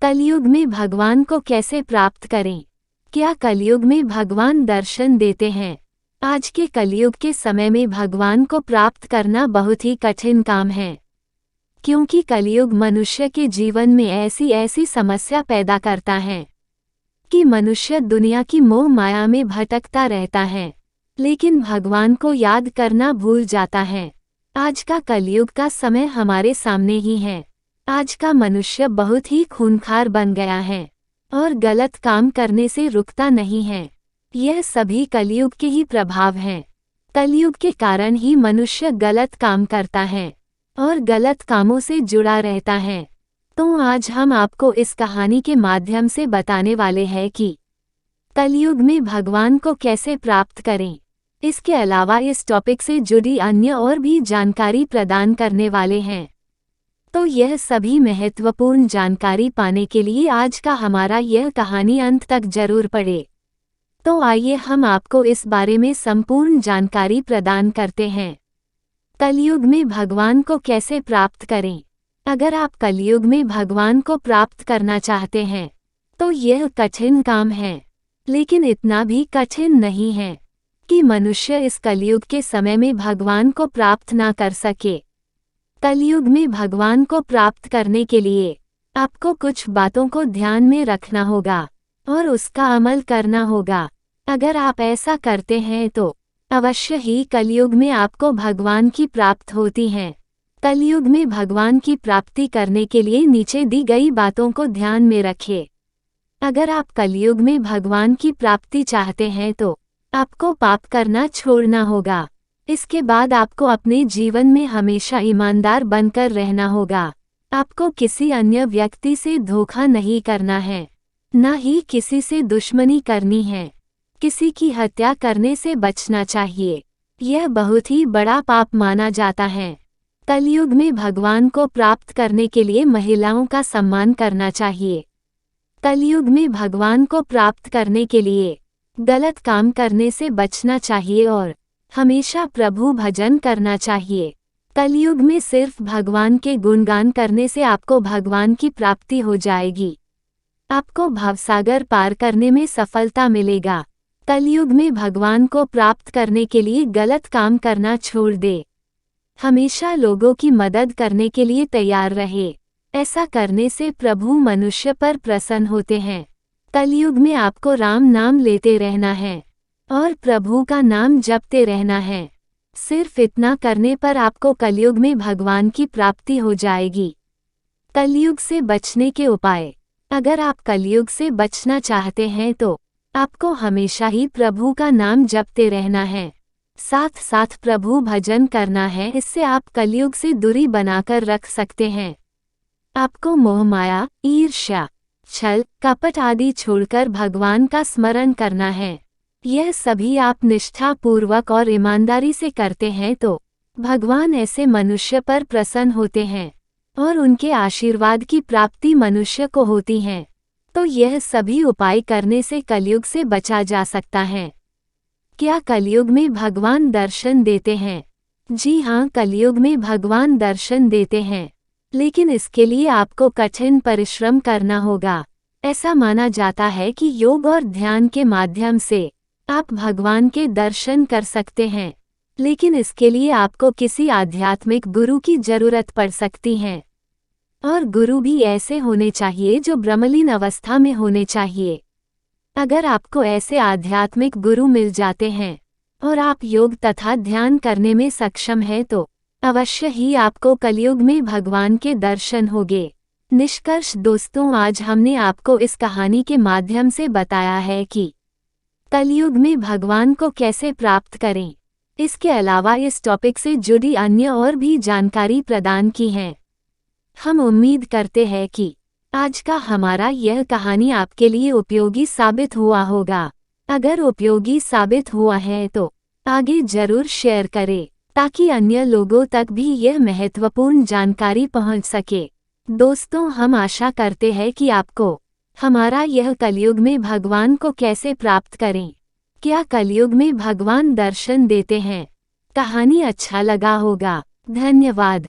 कलयुग में भगवान को कैसे प्राप्त करें? क्या कलयुग में भगवान दर्शन देते हैं? आज के कलयुग के समय में भगवान को प्राप्त करना बहुत ही कठिन काम है, क्योंकि कलयुग मनुष्य के जीवन में ऐसी ऐसी समस्या पैदा करता है कि मनुष्य दुनिया की मोह माया में भटकता रहता है, लेकिन भगवान को याद करना भूल जाता है। आज का कलयुग का समय हमारे सामने ही है। आज का मनुष्य बहुत ही खूंखार बन गया है और गलत काम करने से रुकता नहीं है। यह सभी कलयुग के ही प्रभाव हैं। कलयुग के कारण ही मनुष्य गलत काम करता है और गलत कामों से जुड़ा रहता है। तो आज हम आपको इस कहानी के माध्यम से बताने वाले हैं कि कलयुग में भगवान को कैसे प्राप्त करें। इसके अलावा इस टॉपिक से जुड़ी अन्य और भी जानकारी प्रदान करने वाले हैं। तो यह सभी महत्वपूर्ण जानकारी पाने के लिए आज का हमारा यह कहानी अंत तक जरूर पढ़े। तो आइए हम आपको इस बारे में संपूर्ण जानकारी प्रदान करते हैं। कलयुग में भगवान को कैसे प्राप्त करें? अगर आप कलयुग में भगवान को प्राप्त करना चाहते हैं तो यह कठिन काम है, लेकिन इतना भी कठिन नहीं है कि मनुष्य इस कलयुग के समय में भगवान को प्राप्त ना कर सके। कलयुग में भगवान को प्राप्त करने के लिए आपको कुछ बातों को ध्यान में रखना होगा और उसका अमल करना होगा। अगर आप ऐसा करते हैं तो अवश्य ही कलयुग में आपको भगवान की प्राप्त होती है। कलयुग में भगवान की प्राप्ति करने के लिए नीचे दी गई बातों को ध्यान में रखिए। अगर आप कलयुग में भगवान की प्राप्ति चाहते हैं तो आपको पाप करना छोड़ना होगा। इसके बाद आपको अपने जीवन में हमेशा ईमानदार बनकर रहना होगा। आपको किसी अन्य व्यक्ति से धोखा नहीं करना है, न ही किसी से दुश्मनी करनी है। किसी की हत्या करने से बचना चाहिए। यह बहुत ही बड़ा पाप माना जाता है। कलयुग में भगवान को प्राप्त करने के लिए महिलाओं का सम्मान करना चाहिए। कलयुग में भगवान को प्राप्त करने के लिए गलत काम करने से बचना चाहिए और हमेशा प्रभु भजन करना चाहिए। कलयुग में सिर्फ भगवान के गुणगान करने से आपको भगवान की प्राप्ति हो जाएगी। आपको भवसागर पार करने में सफलता मिलेगा। कलयुग में भगवान को प्राप्त करने के लिए गलत काम करना छोड़ दे। हमेशा लोगों की मदद करने के लिए तैयार रहे। ऐसा करने से प्रभु मनुष्य पर प्रसन्न होते हैं। कलयुग में आपको राम नाम लेते रहना है और प्रभु का नाम जपते रहना है। सिर्फ इतना करने पर आपको कलयुग में भगवान की प्राप्ति हो जाएगी। कलयुग से बचने के उपाय। अगर आप कलयुग से बचना चाहते हैं तो आपको हमेशा ही प्रभु का नाम जपते रहना है, साथ साथ प्रभु भजन करना है। इससे आप कलयुग से दूरी बनाकर रख सकते हैं। आपको मोह माया, ईर्ष्या, छल, कपट आदि छोड़कर भगवान का स्मरण करना है। यह सभी आप निष्ठा पूर्वक और ईमानदारी से करते हैं तो भगवान ऐसे मनुष्य पर प्रसन्न होते हैं और उनके आशीर्वाद की प्राप्ति मनुष्य को होती है। तो यह सभी उपाय करने से कलयुग से बचा जा सकता है। क्या कलयुग में भगवान दर्शन देते हैं? जी हाँ, कलयुग में भगवान दर्शन देते हैं, लेकिन इसके लिए आपको कठिन परिश्रम करना होगा। ऐसा माना जाता है कि योग और ध्यान के माध्यम से आप भगवान के दर्शन कर सकते हैं, लेकिन इसके लिए आपको किसी आध्यात्मिक गुरु की जरूरत पड़ सकती है। और गुरु भी ऐसे होने चाहिए जो ब्रह्मलीन अवस्था में होने चाहिए। अगर आपको ऐसे आध्यात्मिक गुरु मिल जाते हैं और आप योग तथा ध्यान करने में सक्षम हैं तो अवश्य ही आपको कलयुग में भगवान के दर्शन होंगे। निष्कर्ष दोस्तों, आज हमने आपको इस कहानी के माध्यम से बताया है कि कलयुग में भगवान को कैसे प्राप्त करें। इसके अलावा इस टॉपिक से जुड़ी अन्य और भी जानकारी प्रदान की है। हम उम्मीद करते हैं कि आज का हमारा यह कहानी आपके लिए उपयोगी साबित हुआ होगा। अगर उपयोगी साबित हुआ है तो आगे जरूर शेयर करें, ताकि अन्य लोगों तक भी यह महत्वपूर्ण जानकारी पहुंच सके। दोस्तों, हम आशा करते हैं कि आपको हमारा यह कलयुग में भगवान को कैसे प्राप्त करें, क्या कलयुग में भगवान दर्शन देते हैं, कहानी अच्छा लगा होगा। धन्यवाद।